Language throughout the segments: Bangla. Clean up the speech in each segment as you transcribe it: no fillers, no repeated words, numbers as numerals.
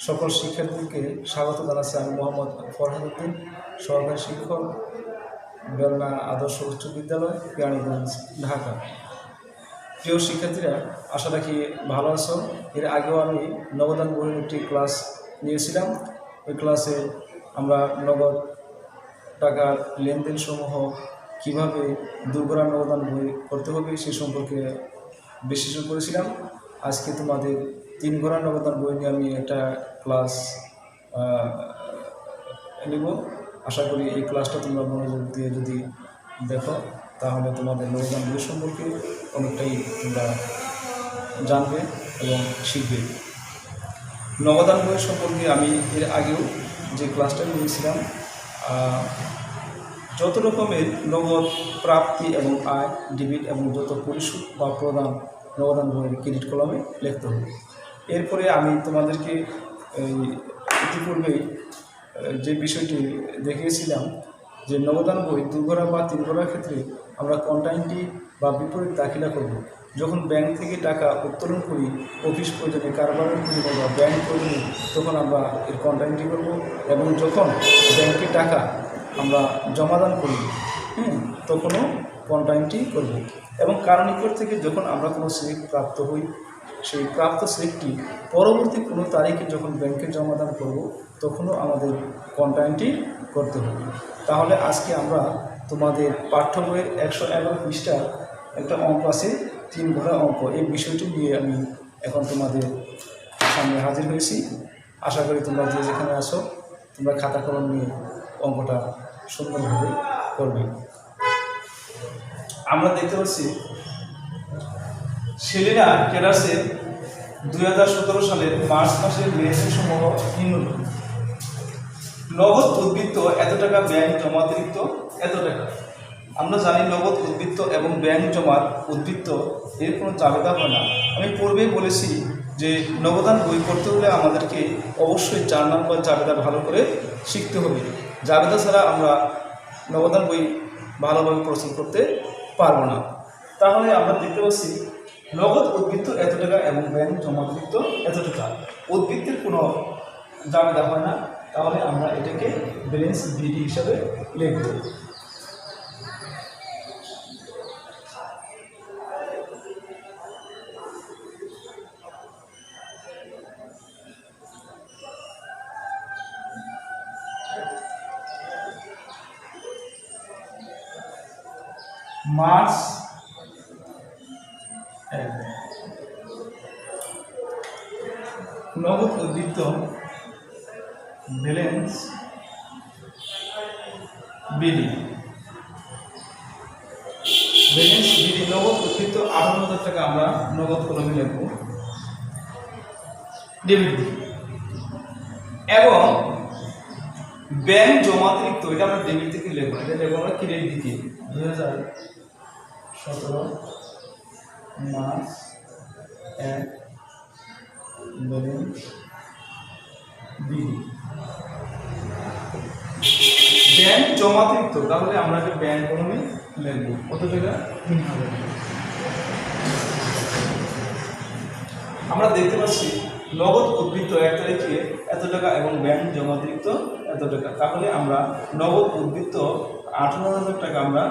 সকল শিক্ষার্থীকে স্বাগত জানাচ্ছি। আমি মোহাম্মদ ফরহাদ উদ্দিন, সহকারী শিক্ষক, বেলনা আদর্শ উচ্চ বিদ্যালয়, কেরানীগঞ্জ, ঢাকা। প্রিয় শিক্ষার্থীরা, আশা রাখি ভালো আছো। এর আগেও আমি নগদান বইয়ের একটি ক্লাস নিয়েছিলাম। ওই ক্লাসে আমরা নগদ টাকার লেনদেন সমূহ কীভাবে দুর্ঘটনা নগদান বই করতে হবে সে সম্পর্কে বিশ্লেষণ করেছিলাম। আজকে তোমাদের 3 ঘোড়া নগদান বই নিয়ে আমি একটা ক্লাস নিব। আশা করি এই ক্লাসটা তোমরা মনোযোগ দিয়ে যদি দেখো তাহলে তোমাদের নগদান বই সম্পর্কে অনেকটাই তোমরা জানবে এবং শিখবে। নগদান বই সম্পর্কে আমি এর আগেও যে ক্লাসটা নিয়েছিলাম, যত রকমের নগদ প্রাপ্তি এবং আয়, ডেবিট এবং যত পরিশোধ বা প্রদান নগদান বইয়ের ক্রেডিট কলামে লিখতে হবে। এরপরে আমি তোমাদেরকে ইতিপূর্বেই যে বিষয়টি দেখিয়েছিলাম যে নগদান বই 2 ঘোড়া বা 3 ঘোড়ার ক্ষেত্রে আমরা কন্টাইনটি বা বিপরীত দাখিলা করব। যখন ব্যাংক থেকে টাকা উত্তোলন করি অফিস প্রয়োজনে, কারবারের প্রয়োজনে বা ব্যাংক প্রয়োজনে, তখন আমরা এর কন্টাইনটি করব। এবং যখন ব্যাংকে টাকা আমরা জমাদান করি তখনও কন্টাইনটি করব। এবং কারণিকর থেকে যখন আমরা কোনো চেক প্রাপ্ত হই, সেই প্রাপ্ত চেকটি পরবর্তী কোনো তারিখে যখন ব্যাংকে জমাদান করব তখনও আমাদের কন্টাইনটি করতে হবে। তাহলে আজকে আমরা তোমাদের পাঠ্য বইয়ের 111 পৃষ্ঠার একটা অঙ্ক আছে, 3 ঘোড়া অঙ্ক। এই বিষয়টি নিয়ে আমি এখন তোমাদের সামনে হাজির হয়েছি। আশা করি তোমরা যে যেখানে আসো তোমরা খাতা কলম নিয়ে অঙ্কটা সুন্দরভাবে করবে। আমরা দেখতে পাচ্ছি সেলিনা ট্রেডার্সের 2017 সালের মার্চ মাসের লেনদেন সমূহ নিম্নরূপ। নগদ উদ্বৃত্ত এত টাকা, ব্যাংক জমাতিরিক্ত এত টাকা। আমরা জানি নগদ উদ্বৃত্ত এবং ব্যাংক জমার উদ্বৃত্ত এর কোনো জাবেদা হয় না। আমি পূর্বেই বলেছি যে নগদান বই করতে হলে আমাদেরকে অবশ্যই 4 নম্বর জাবেদা ভালো করে শিখতে হবে। জাবেদা ছাড়া আমরা নগদান বই ভালোভাবে প্রস্তুত করতে পারবো না। তাহলে আমরা দেখতে পাচ্ছি নগদ উদ্বৃত্ত এত টাকা এবং ব্যাংক জমাতিরিক্ত এত টাকা। উদ্বৃত্তের কোনো জাবেদা হয় না, তাহলে আমরা এটাকে ব্যালেন্স বিডি হিসাবে লিখব। মার্চ নগদ উদ্বৃত্ত ব্যালেন্স বিডি। ব্যালেন্স বিডি নগদ উদ্বৃত্ত 58,000 টাকা আমরা নগদ কলমে লিখব ডেবিট দিকে। এবং ব্যাংক জমাতিরিক্ত এটা আমরা ডেবিট থেকে লিখব, এটা লিখব আমরা ক্রেডিট দিকে। 2017 মার্চ ব্যালেন্স বিডি। ব্যাংক জমাতিরিক্ত, তাহলে আমরা একটা ব্যাংক কলমে লিখব কত টাকা, 3,000 টাকা। আমরা দেখতে পাচ্ছি নগদ উদ্বৃত্ত 1 তারিখে এত টাকা এবং ব্যাংক জমাতিরিক্ত এত টাকা। তাহলে আমরা নগদ উদ্বৃত্ত 18,000 টাকা আমরা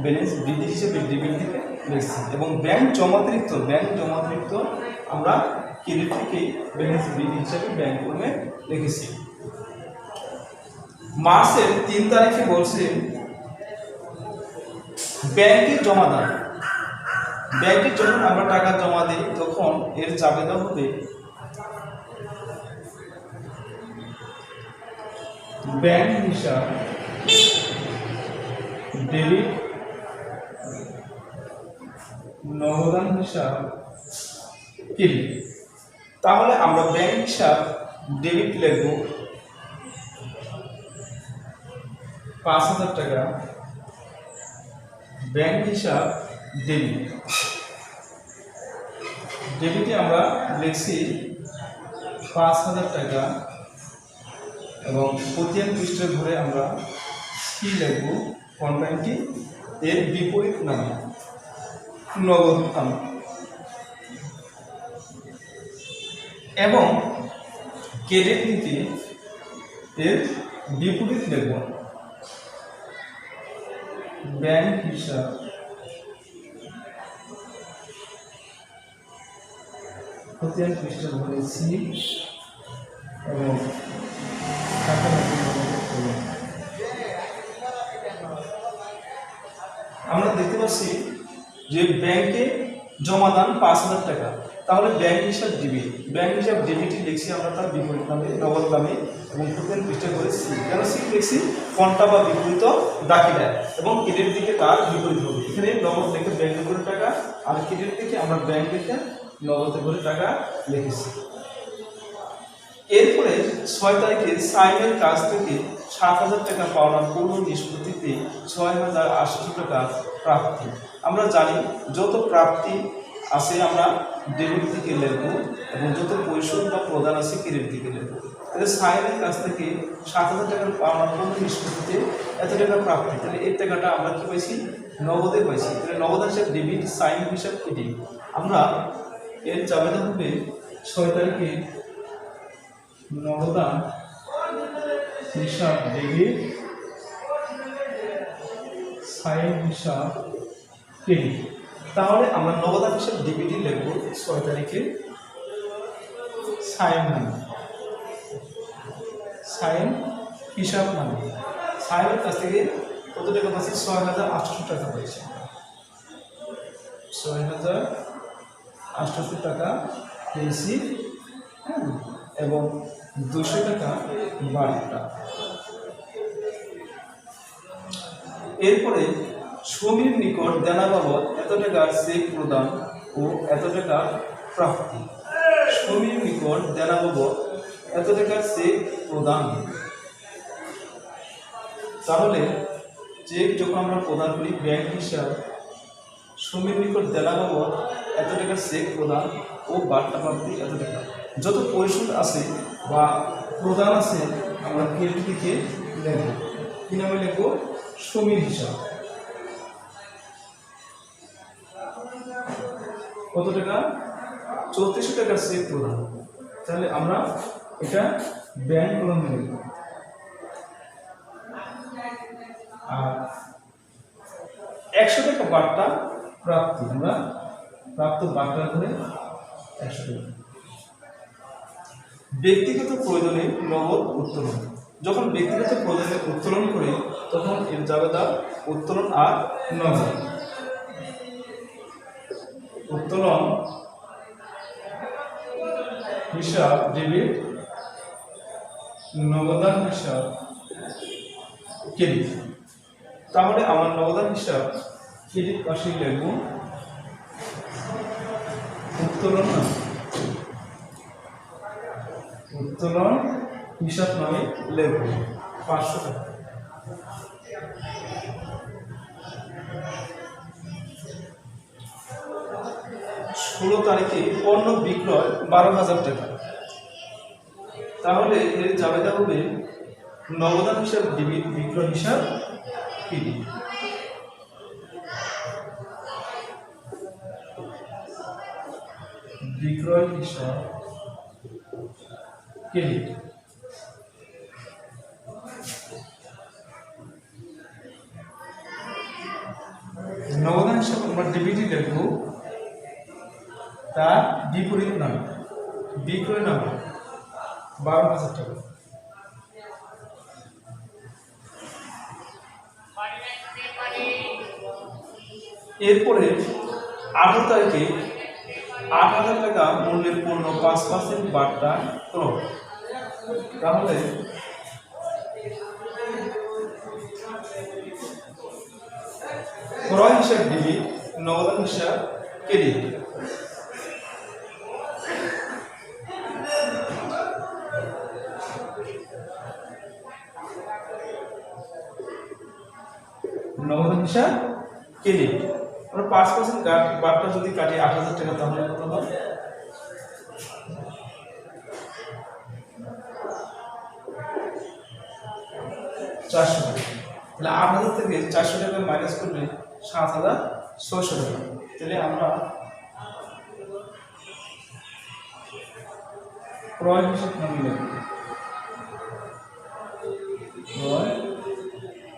ব্যালেন্স বিডি হিসেবে ডেবিট দিকে লিখছি। এবং ব্যাংক জমাতিরিক্ত আমরা ক্রেডিট থেকে ব্যালেন্স বিডি হিসেবে ব্যাংক কলমে লিখেছি। মাসের 3 তারিখে বলছে ব্যাংকে জমাদান। ব্যাংকে যখন আমরা টাকা জমা দিই তখন এর জাবেদা হবে ব্যাংক হিসাব ডেবিট, নগদান হিসাব ক্রেডিট। তাহলে আমরা ব্যাংক হিসাব ডেবিট লিখব 5,000 টাকা, ব্যাংক হিসাব ডেবিট। ডেবিটে আমরা লিখছি 5,000 টাকা এবং প্রত্যেক পৃষ্ঠের ঘরে আমরা কি লিখব, কন্টাইনটি এর বিপরীত নামে নগদ নাম। এবং ক্রেডিট নীতি এর বিপরীত লিখব। ব্যাংক হিসাব খতিয়ান পৃষ্ঠা ধরে সি এবং আমরা দেখতে পাচ্ছি যে ব্যাংকে জমা দান 5,000 টাকা, তাহলে ব্যাংক হিসাব ডেবিট, ব্যাংক হিসাব ডেবিটই লিখছি আমরা তার বিপরীত নামে নগদ নামে এবং খতিয়ান পৃষ্ঠা করে সি। কেন সি লিখছি? কোনটা বা বিপরীত দাখিলা এবং ক্রেডিট দিকে তার বিপরীত হবে। এখানে নগদ লিখে ব্যাংকে করে টাকা আর ক্রেডিট দিকে আমরা ব্যাংক লিখে নগদে করে টাকা লিখেছি। এরপরে 6 তারিখে সাইমের কাছ থেকে 7,000 টাকা পাওনার পূর্ণ নিষ্পত্তিতে 6,080 টাকা প্রাপ্তি। আমরা জানি যত প্রাপ্তি আছে আমরা ডেবিট দিকে লিখব এবং যত পরিশোধ বা প্রদান আছে ক্রেডিট দিকে লিখব। তাহলে সাইমের কাছ থেকে 7,000 টাকার পাওনার পূর্ণ নিষ্পত্তিতে এত টাকা প্রাপ্তি, তাহলে এই টাকাটা আমরা কি পাইছি? নগদে পাইছি। তাহলে নগদ হিসাব ডেবিট, সাইম হিসাব ক্রেডিট। আমরা এর জাবেদা হবে 6 তারিখে নগদান হিসাব ডেবিট, সাইন হিসাব ক্রেডিট। তাহলে আমরা নগদান হিসাব ডেবিটই লিখব 6 তারিখে সাইন নামে, সাইন হিসাব নামে। সাইনের কাছ থেকে কত টাকা পাচ্ছি? 6,800 টাকা পাইছি। 6,800 টাকা পেয়েছি, হ্যাঁ, এবং 200 টাকা বাড়িটা। এরপরে সমীর নিকট দেনা বাবদ এত টাকার চেক প্রদান ও এত টাকা প্রাপ্তি। সমীর নিকট দেনা বাবদ এত টাকার চেক প্রদান, তাহলে চেক যখন আমরা প্রদান করি ব্যাংক হিসাব সমীর নিকট দেনা বাবদ এত টাকার চেক প্রদান ও বার্তা প্রাপ্তি এত টাকা। যত পরিশোধ আছে বা প্রদান আছে আমরা ক্রেডিট দিকে লিখব। কি নামে লিখব? সমীর হিসাব। কত টাকা? 3400 টাকার চেক প্রদান, তাহলে আমরা এটা ব্যাংক কলমে লিখব। আর 100 টাকা বার্তা প্রাপ্তি, আমরা প্রাপ্ত বার্তা করে 100 টাকা। ব্যক্তিগত প্রয়োজনে নগদ উত্তোলন, যখন ব্যক্তিগত প্রয়োজনে উত্তোলন করি তখন এর জাবেদা উত্তোলন আর নগদ। উত্তোলন হিসাব ডেবিট, নগদান হিসাব ক্রেডিট। তাহলে আমার নগদান হিসাব ক্রেডিট পাশে লিখব উত্তোলন নামে, উত্তোলন হিসাব নামে লিখব 500 টাকা। ষোলো তারিখে পণ্য বিক্রয় 12,000 টাকা, তাহলে এর জাবেদা হবে নগদান হিসাব ডেবিট, বিক্রয় হিসাব ক্রেডিট। বিক্রয় হিসাব ক্রেডিট। নগদান হিসাব আমরা ডেবিটই লিখব, তার বিপরীত নামে বিক্রয় নামে 12,000 টাকা। এরপরে 18 তারিখে 8,000 টাকা মূল্যের পণ্য 5% বার্তা ক্রয়, তাহলে ক্রয় হিসাব ডেবিট, নগদান হিসাব ক্রেডিট। নগদান হিসাব ক্রেডিট, আমরা 5% বার্তা যদি কাটি 8,000 টাকা তাহলে কত হবে? 400 টাকা। তাহলে 8,000 থেকে 400 টাকা মাইনাস করলে 7,600 টাকা। তাহলে আমরা ক্রয় হিসাব নামে লিখব।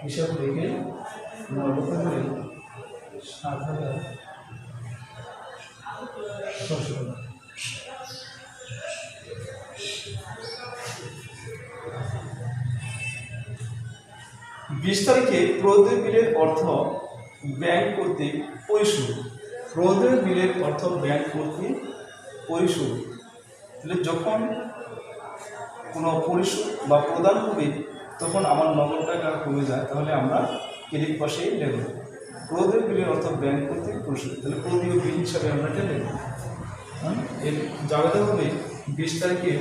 হিসাব রেখে লক্ষ্য করে 7,600 টাকা। 20 তারিখে প্রদেয় বিলের অর্থ ব্যাংক কর্তৃক পরিশোধ। প্রদেয় বিলের অর্থ ব্যাংক কর্তৃক পরিশোধ, তাহলে যখন কোনো পরিশোধ বা প্রদান করি তখন আমার নগদ টাকা কমে যায়, তাহলে আমরা ক্রেডিট পাশেই নেব। প্রদেয় বিলের অর্থ ব্যাংক কর্তৃক পরিশোধ, তাহলে প্রদেয় বিল হিসাবে আমরা এটা নেব। এর জাবেদা হবে 20 তারিখে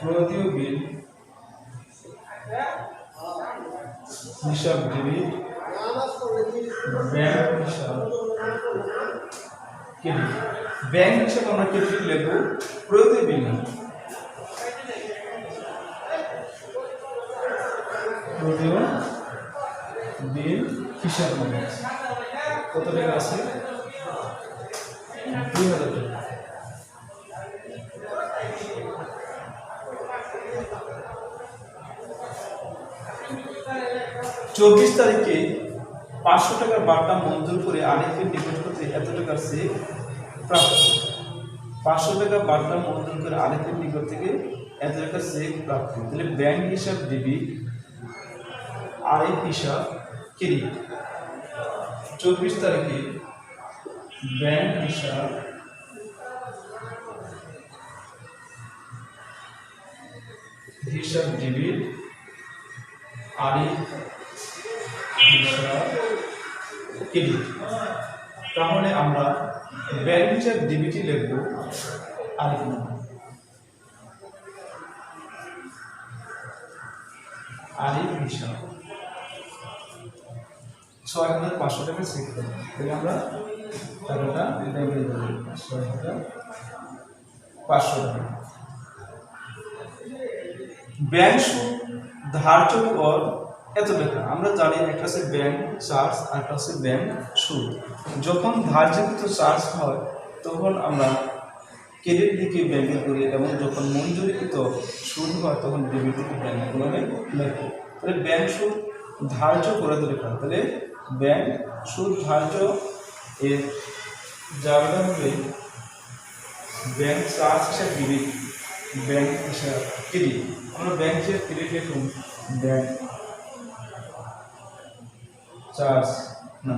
প্রদেয় বিল হিসাব ডেবিট, ব্যাংক হিসাব ক্রেডিট। ব্যাংক হিসাবে আমরা ক্রেডিট লিখব, প্রদেয় বিল না। প্রদেয় বিল হিসাব হবে কত টাকা আছে? 2000 টাকা। চব্বিশ তারিখে 500 টাকার বার্তা মঞ্জুর করে আরিফের নিকট হতে এত টাকার চেক প্রাপ্ত। 500 টাকা বার্তা মঞ্জুর করে আরিফের নিকট থেকে এত টাকার চেক প্রাপ্ত, তাহলে ব্যাংক হিসাব ডেবিট, আরিফ হিসাব ক্রেডিট। 24 তারিখে ব্যাংক হিসাব ডেবিট, আরিফ হিসাব ক্রেডিট। তাহলে আমরা ব্যাংক হিসাব ডেবিটই লিখব, আরিফ নাম। আরিফ হিসাব 6500 টাকা চেক করব, তাহলে আমরা টাকাটা ব্যাংকে দেব 6500 টাকা। ব্যাংক সুদ ধার্য কর এত টাকা। আমরা জানি একটা আছে ব্যাংক চার্জ আর একটা আছে ব্যাংক সুদ। যখন ধার্যকৃত চার্জ হয় তখন আমরা ক্রেডিট দিকে ব্যাংকে করি, এবং যখন মঞ্জুরিকৃত সুদ হয় তখন ডেবিট দিকে ব্যাংকে করে লেখো। তাহলে ব্যাংক সুদ ধার্য করে টাকা, তাহলে ব্যাংক সুদ ধার্য এর জায়গা হবে ব্যাংক চার্জ হিসাব ডেবিট, ব্যাংক হিসাব ক্রেডিট। আমরা ব্যাংক হিসাব ক্রেডিট লিখুন, ব্যাংক চার্জ না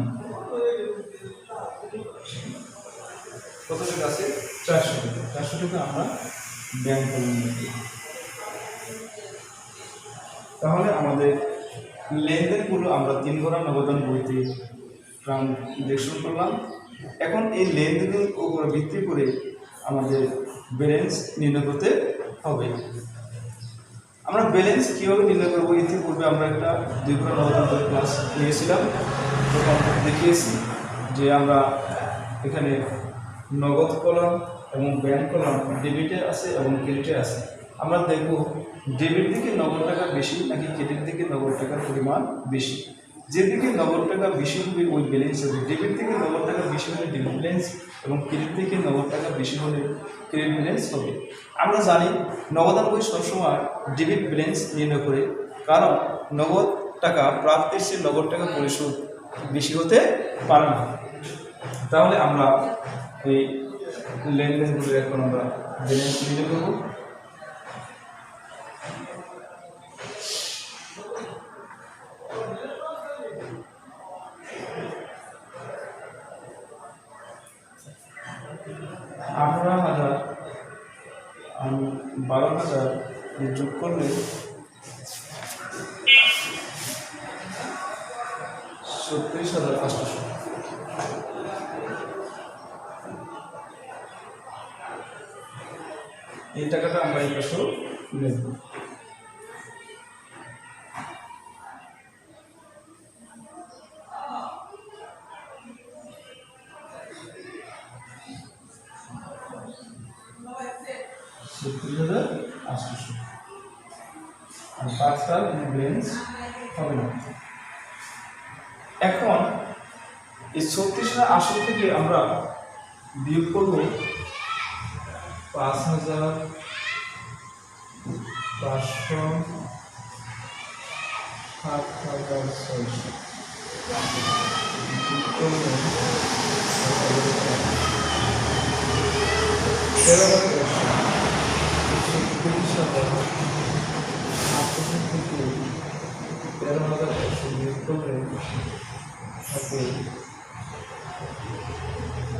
কত টাকা আছে? 400 টাকা। 400 টাকা আমরা ব্যাংক করে নিই। তাহলে আমাদের লেনদেনগুলো আমরা 3 ঘন্টা নগদান বইতে ট্রানজ্যাকশন করলাম। এখন এই লেনদেনের উপর ভিত্তি করে আমাদের ব্যালেন্স নির্ণয় করতে হবে। আমরা ব্যালেন্স কীভাবে নির্ণয় করবো? ইতিপূর্বে আমরা একটা 2 ঘন্টা নগদান বই ক্লাস নিয়েছিলাম, তখন দেখিয়েছি যে আমরা এখানে নগদ কলাম এবং ব্যাংক কলাম ডেবিটে আছে এবং ক্রেডিটে আছে। আমরা দেখব ডেবিট দিকে নগদ টাকা বেশি নাকি ক্রেডিট দিকে নগদ টাকার পরিমাণ বেশি। যেদিকে নগদ টাকা বেশি হবে ওই ব্যালেন্স হবে। ডেবিট থেকে নগদ টাকা বেশি হলে ডেবিট ব্যালেন্স এবং ক্রেডিট থেকে নগদ টাকা বেশি হলে ক্রেডিট ব্যালেন্স হবে। আমরা জানি নগদান বই সবসময় ডেবিট ব্যালেন্স নির্ণয় করে, কারণ নগদ টাকা প্রাপ্তির চেয়ে নগদ টাকা পরিশোধ বেশি হতে পারে না। তাহলে আমরা এই লেনদেনগুলো এখন আমরা ব্যালেন্স নির্ণয় করব। আর 12,000 যোগ করলে 36,800। এই টাকাটা আমরা এই পাশেও নেব। আর 5,000 ব্যালেন্স হবে না। এখন এই 36,800 থেকে আমরা বিয়োগ করব 5,000 5,07,600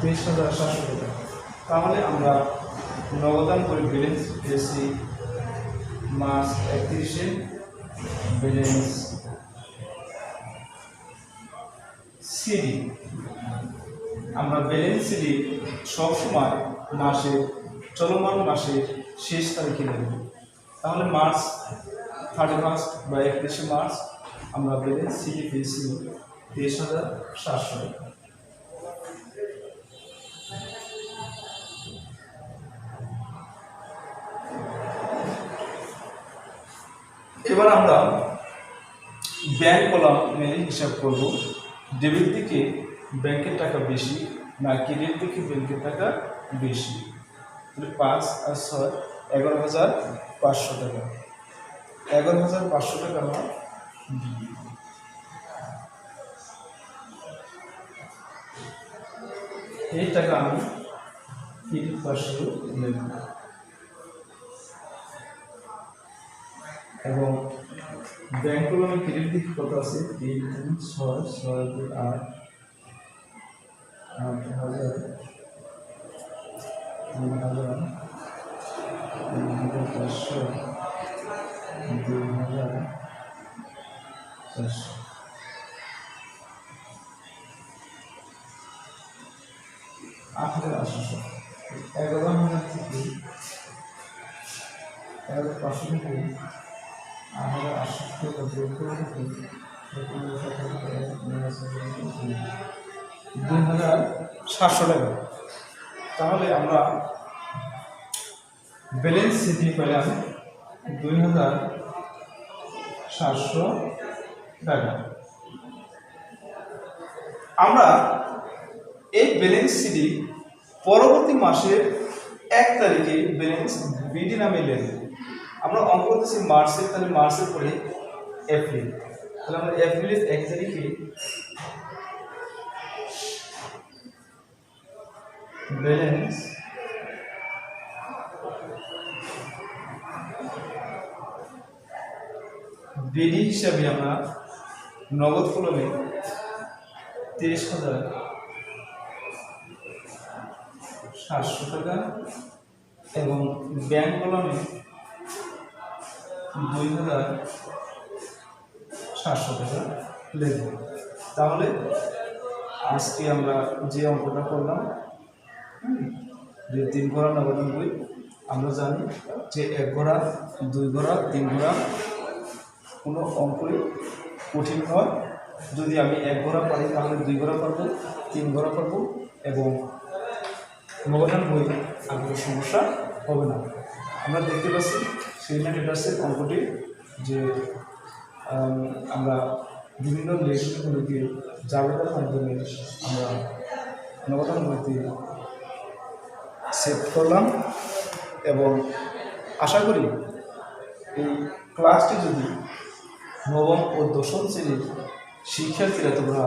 23,700 টাকা। তাহলে আমরা নগদান করে ব্যালেন্স পেয়েছি মার্চ 31-এ ব্যালেন্স সিডি। আমরা ব্যালেন্স সিডি সবসময় মাসের চলমান মাসের শেষ তারিখে নেব। তাহলে মার্চ 31 বা 31শে মার্চ আমরা ব্যালেন্স সিডি পেয়েছি 23,700 টাকা। এবার আমরা ব্যাংক কলামে হিসাব করব। ডেবিট দিকে ব্যাংকের টাকা বেশি না ক্রেডিট দিকে ব্যাংকের টাকা বেশি। 5 আর 6 11,500 টাকা। 11,500 টাকা আমরা দিই। এই টাকা আমি ক্রেডিট পাশে নেব এবং ব্যাংক কলামে ক্রেডিট দিক কত আছে? 3, 6, 6, 2, 8, 8,000, 3,000, 3,500, 2,400। 8,800। 11,000 থেকে 11,500 থেকে 8,800 টাকা যোগ করে 2,700 টাকা। তাহলে আমরা ব্যালেন্স সিডি পেলাম 2,700 টাকা। আমরা এই ব্যালেন্স সিডি পরবর্তী মাসের 1 তারিখে ব্যালেন্স বিডি নামে লিখব। আমরা অঙ্ক করতেছি মার্চের, তাহলে মার্চের পরে এপ্রিল, তাহলে আমরা এপ্রিলের 1 তারিখে ব্যালেন্স বিডি হিসাবে আমরা নগদ কলমে 23,700 টাকা এবং ব্যাংক কলমে 2,700 টাকা লিখব। তাহলে আজকে আমরা যে অঙ্কটা করলাম, যে 3 ঘোড়া নগদান বই, আমরা জানি যে 1 ঘোড়া 2 ঘোড়া 3 ঘোড়া কোনো অঙ্কই কঠিন নয়। যদি আমি 1 ঘোড়া পারি তাহলে 2 ঘোড়া পারবো, 3 ঘোড়া পারবো এবং নগদান বই আর কোনো সমস্যা হবে না। আমরা দেখতে পাচ্ছি সিগন্যাল ডেটাসের অঙ্কটি যে আমরা বিভিন্ন লেখনগুলিকে জাবেদার মাধ্যমে আমরা নগদান বইতে সেভ করলাম এবং আশা করি এই ক্লাসটি যদি নবম ও দশম শ্রেণীর শিক্ষার্থীরা তোমরা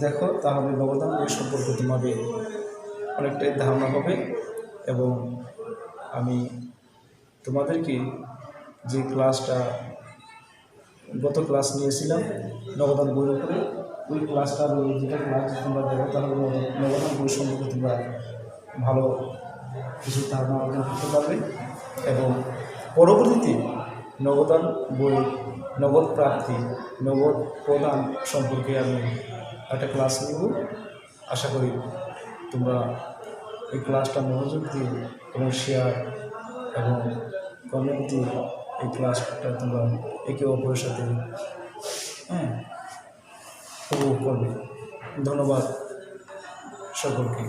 দেখো তাহলে নগদান বই সম্পর্কে তোমাদের অনেকটাই ধারণা হবে এবং আমি তোমাদেরকে যে ক্লাসটা গত ক্লাস নিয়েছিলাম নগদান বইয়ের উপরে, ওই ক্লাসটা যেটা ক্লাস তোমরা দেখো তাহলে নগদান বই সম্পর্কে তোমরা ভালো কিছু ধারণা অর্জন করতে পারবে এবং পরবর্তীতে নগদান বই, নগদ প্রাপ্তি, নগদ প্রদান সম্পর্কে আমি একটা ক্লাস নেব। আশা করি তোমরা এই ক্লাসটা মনোযোগ দিয়ে এবং শেয়ার এবং কমেন্ট দিয়ে এই ক্লাসটা তোমরা একে অপরের সাথে উপভোগ করবে। ধন্যবাদ সকলকে।